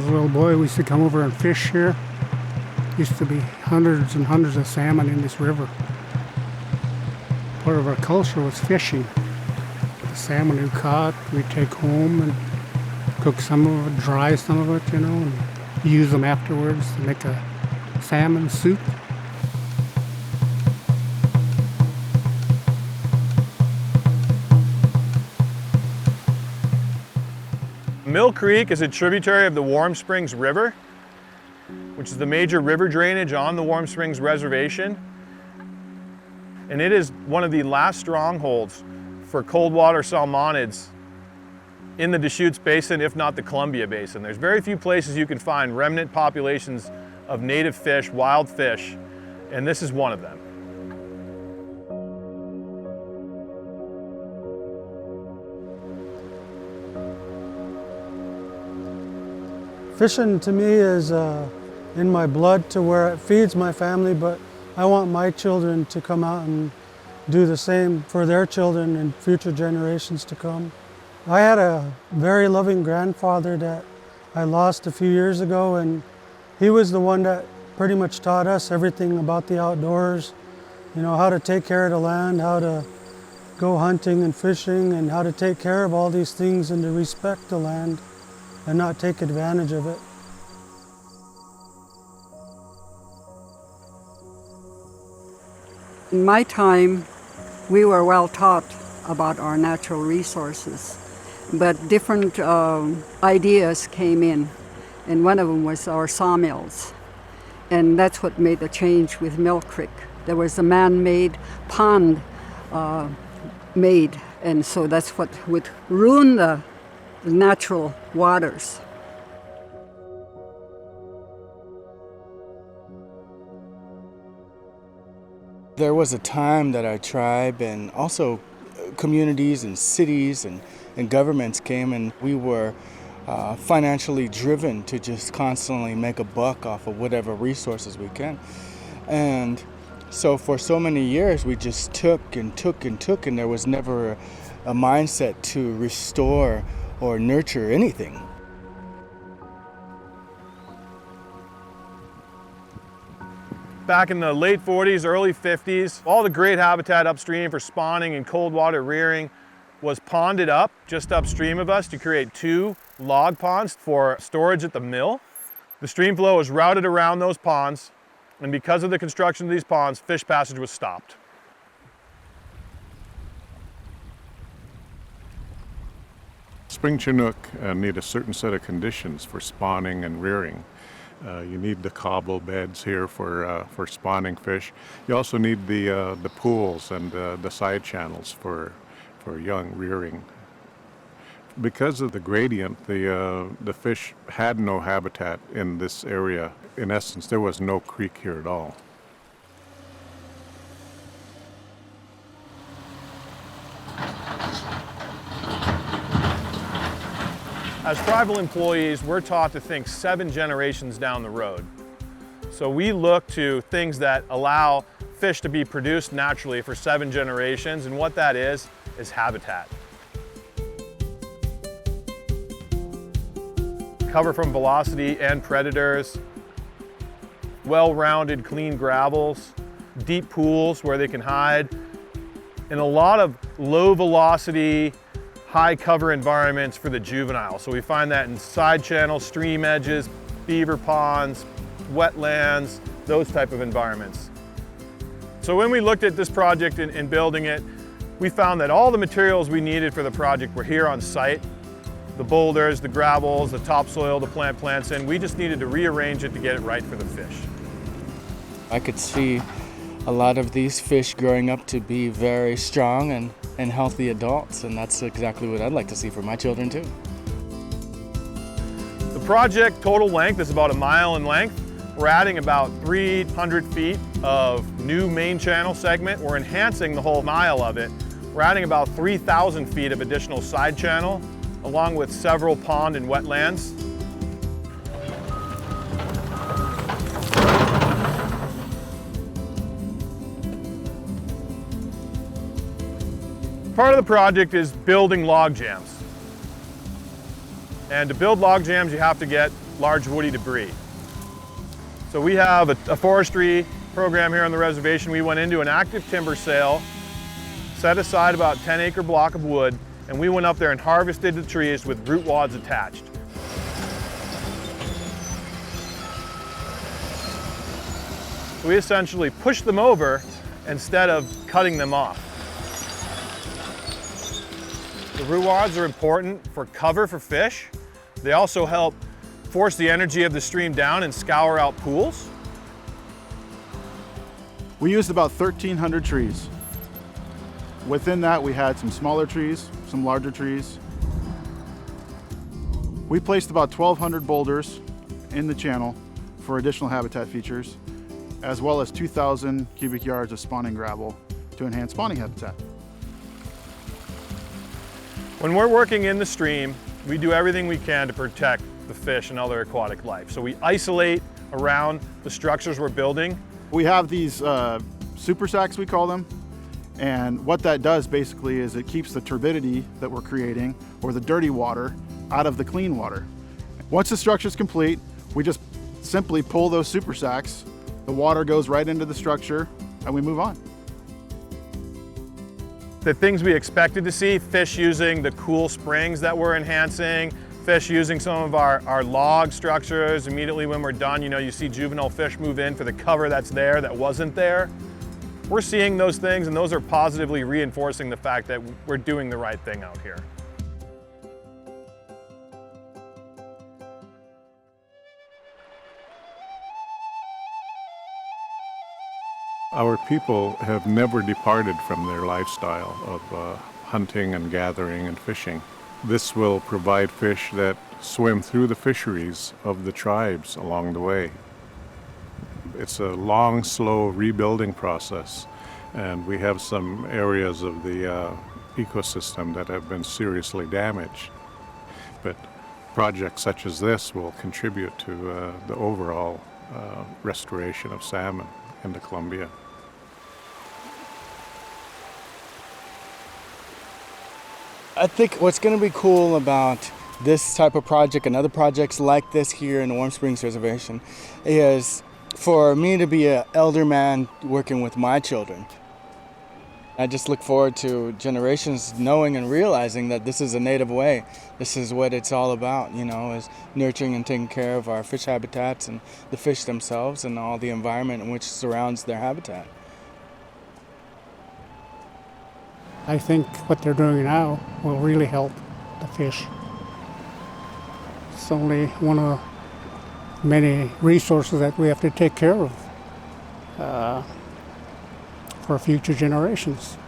a little boy, we used to come over and fish here. Used to be hundreds and hundreds of salmon in this river. Part of our culture was fishing. The salmon we caught, we'd take home and cook some of it, dry some of it, and use them afterwards to make a salmon soup. Mill Creek is a tributary of the Warm Springs River, which is the major river drainage on the Warm Springs Reservation. And it is one of the last strongholds for cold water salmonids in the Deschutes Basin, if not the Columbia Basin. There's very few places you can find remnant populations of native fish, wild fish, and this is one of them. Fishing to me is in my blood to where it feeds my family, but I want my children to come out and do the same for their children and future generations to come. I had a very loving grandfather that I lost a few years ago, and he was the one that pretty much taught us everything about the outdoors, how to take care of the land, how to go hunting and fishing, and how to take care of all these things and to respect the land and not take advantage of it. In my time, we were well taught about our natural resources, but different ideas came in, and one of them was our sawmills. And that's what made the change with Mill Creek. There was a man-made pond made, and so that's what would ruin the natural waters. There was a time that our tribe and also communities and cities and governments came, and we were financially driven to just constantly make a buck off of whatever resources we can. And so for so many years we just took and took and took, and there was never a mindset to restore or nurture anything. Back in the late 40s, early 50s, all the great habitat upstream for spawning and cold water rearing was ponded up just upstream of us to create 2 log ponds for storage at the mill. The stream flow was routed around those ponds, and because of the construction of these ponds, fish passage was stopped. Spring Chinook need a certain set of conditions for spawning and rearing. You need the cobble beds here for spawning fish. You also need the pools and the side channels for young rearing. Because of the gradient, the fish had no habitat in this area. In essence, there was no creek here at all. As tribal employees, we're taught to think 7 generations down the road. So we look to things that allow fish to be produced naturally for 7 generations, and what that is habitat. Cover from velocity and predators, well-rounded clean gravels, deep pools where they can hide, and a lot of low velocity, high cover environments for the juvenile. So we find that in side channels, stream edges, beaver ponds, wetlands, those type of environments. So when we looked at this project and building it, we found that all the materials we needed for the project were here on site. The boulders, the gravels, the topsoil to plant plants in. We just needed to rearrange it to get it right for the fish. I could see a lot of these fish growing up to be very strong and healthy adults, and that's exactly what I'd like to see for my children too. The project total length is about 1 mile in length. We're adding about 300 feet of new main channel segment. We're enhancing the whole mile of it. We're adding about 3,000 feet of additional side channel, along with several pond and wetlands. Part of the project is building log jams. And to build log jams, you have to get large woody debris. So we have a forestry program here on the reservation. We went into an active timber sale, set aside about 10-acre block of wood, and we went up there and harvested the trees with root wads attached. So we essentially pushed them over instead of cutting them off. The root wads are important for cover for fish. They also help force the energy of the stream down and scour out pools. We used about 1,300 trees. Within that, we had some smaller trees, some larger trees. We placed about 1,200 boulders in the channel for additional habitat features, as well as 2,000 cubic yards of spawning gravel to enhance spawning habitat. When we're working in the stream, we do everything we can to protect the fish and other aquatic life. So we isolate around the structures we're building. We have these super sacks, we call them, and what that does basically is it keeps the turbidity that we're creating, or the dirty water, out of the clean water. Once the structure is complete, we just simply pull those super sacks, the water goes right into the structure, and we move on. The things we expected to see, fish using the cool springs that we're enhancing, fish using some of our log structures. Immediately when we're done, you see juvenile fish move in for the cover that's there that wasn't there. We're seeing those things, and those are positively reinforcing the fact that we're doing the right thing out here. Our people have never departed from their lifestyle of hunting and gathering and fishing. This will provide fish that swim through the fisheries of the tribes along the way. It's a long, slow rebuilding process, and we have some areas of the ecosystem that have been seriously damaged. But projects such as this will contribute to the overall restoration of salmon in the Columbia. I think what's going to be cool about this type of project and other projects like this here in the Warm Springs Reservation is for me to be an elder man working with my children. I just look forward to generations knowing and realizing that this is a native way. This is what it's all about, is nurturing and taking care of our fish habitats and the fish themselves and all the environment in which surrounds their habitat. I think what they're doing now will really help the fish. It's only one of many resources that we have to take care of for future generations.